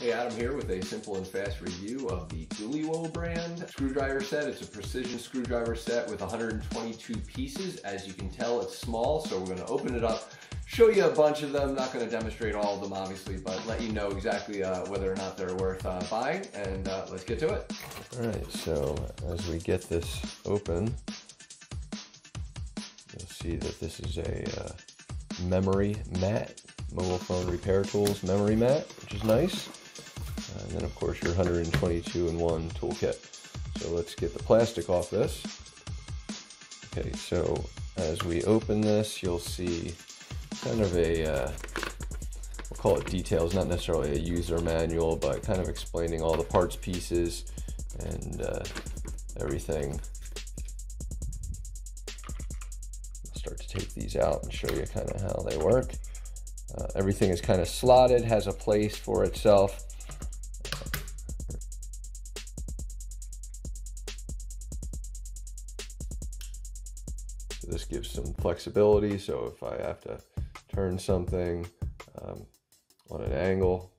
Hey, Adam here with a simple and fast review of the Duliwo brand screwdriver set. It's a precision screwdriver set with 122 pieces. As you can tell, it's small, so we're going to open it up, show you a bunch of them. Not going to demonstrate all of them, obviously, but let you know exactly whether or not they're worth buying, and let's get to it. All right, so as we get this open, you'll see that this is a memory mat, mobile phone repair tools memory mat, which is nice. And then of course your 122 in 1 toolkit. So let's get the plastic off this. Okay, so as we open this, you'll see kind of a, we'll call it details, not necessarily a user manual, but kind of explaining all the parts, pieces, and everything. I'll start to take these out and show you kind of how they work. Everything is kind of slotted, has a place for itself. So this gives some flexibility, so if I have to turn something on an angle,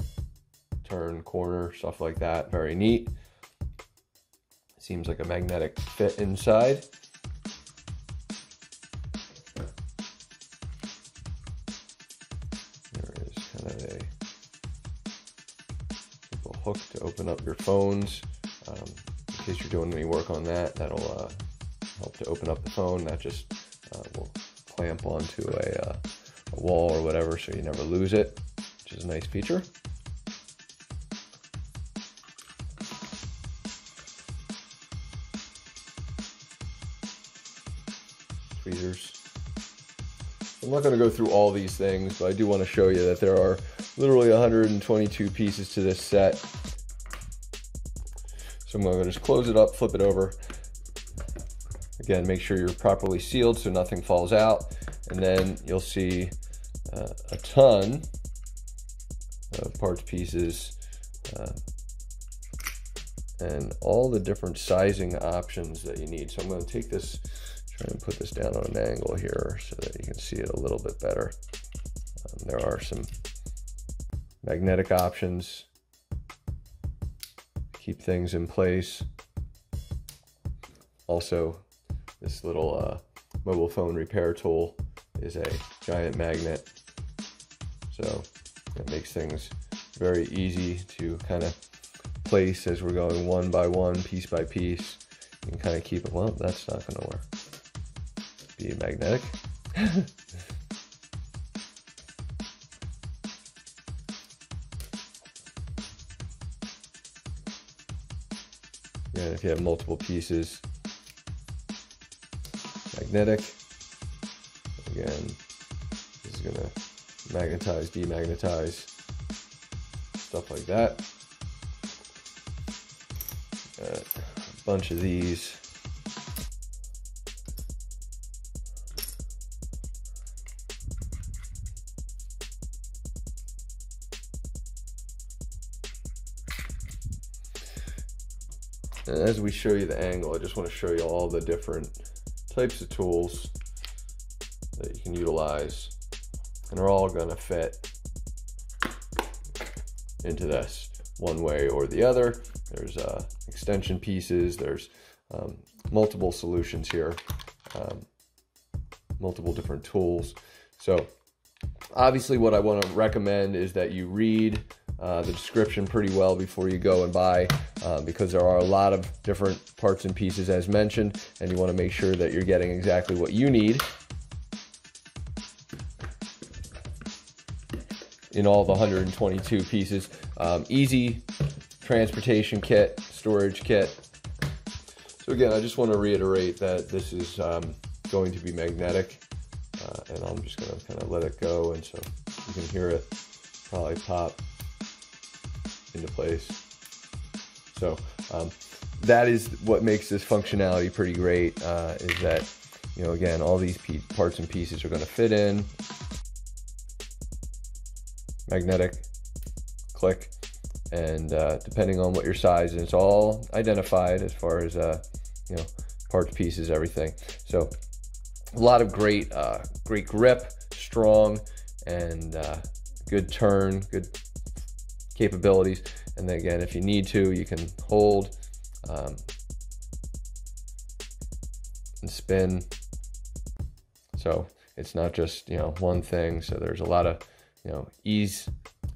turn, corner, stuff like that, very neat. Seems like a magnetic fit inside. There is kind of a simple hook to open up your phones. In case you're doing any work on that, that'll help to open up the phone. That just will clamp onto a wall or whatever, so you never lose it, which is a nice feature. Tweezers. I'm not going to go through all these things, but I do want to show you that there are literally 122 pieces to this set. So I'm going to just close it up, flip it over. Again, make sure you're properly sealed so nothing falls out. And then you'll see a ton of parts, pieces, and all the different sizing options that you need. So I'm going to take this, try and put this down on an angle here so that you can see it a little bit better. There are some magnetic options to keep things in place. Also, this little mobile phone repair tool is a giant magnet, so it makes things very easy to kind of place as we're going one by one, piece by piece. You can kind of keep it, well, that's not going to work. Be magnetic. And if you have multiple pieces, magnetic. Again, this is going to magnetize, demagnetize, stuff like that. A bunch of these. And as we show you the angle, I just want to show you all the different types of tools that you can utilize, and they're all going to fit into this one way or the other. There's extension pieces, there's multiple solutions here, multiple different tools. So obviously what I want to recommend is that you read the description pretty well before you go and buy, because there are a lot of different parts and pieces as mentioned, and you want to make sure that you're getting exactly what you need in all the 122 pieces. Easy transportation kit, storage kit. So again, I just want to reiterate that this is going to be magnetic, and I'm just going to kind of let it go, and so you can hear it probably pop into place. So that is what makes this functionality pretty great, is that, you know, again, all these parts and pieces are going to fit in. Magnetic, click, and depending on what your size is, it's all identified as far as you know, parts, pieces, everything. So a lot of great grip, strong, and good turn, good capabilities. And then again, if you need to, you can hold and spin. So it's not just, you know, one thing. So there's a lot of, you know, ease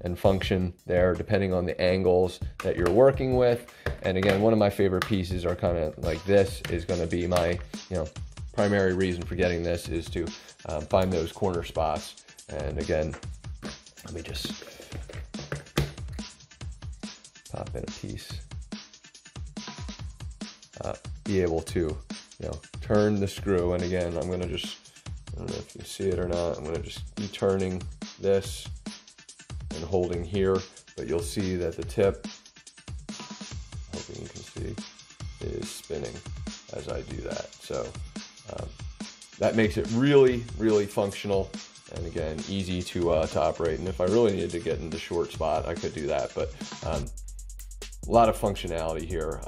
and function there depending on the angles that you're working with. And again, one of my favorite pieces are kind of like this is going to be my, you know, primary reason for getting this is to find those corner spots. And again, let me just pop in a piece. Be able to, you know, turn the screw. And again, I'm going to just, I don't know if you can see it or not, I'm going to just be turning this and holding here, but you'll see that the tip, hoping you can see, is spinning as I do that. So that makes it really, really functional, and again, easy to operate. And if I really needed to get into short spot, I could do that, but a lot of functionality here.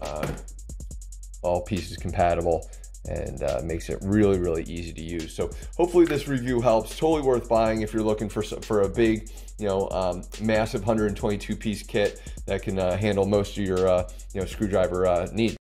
All pieces compatible, and makes it really, really easy to use. So hopefully this review helps. Totally worth buying if you're looking for a big, you know, massive 122 piece kit that can handle most of your, you know, screwdriver needs.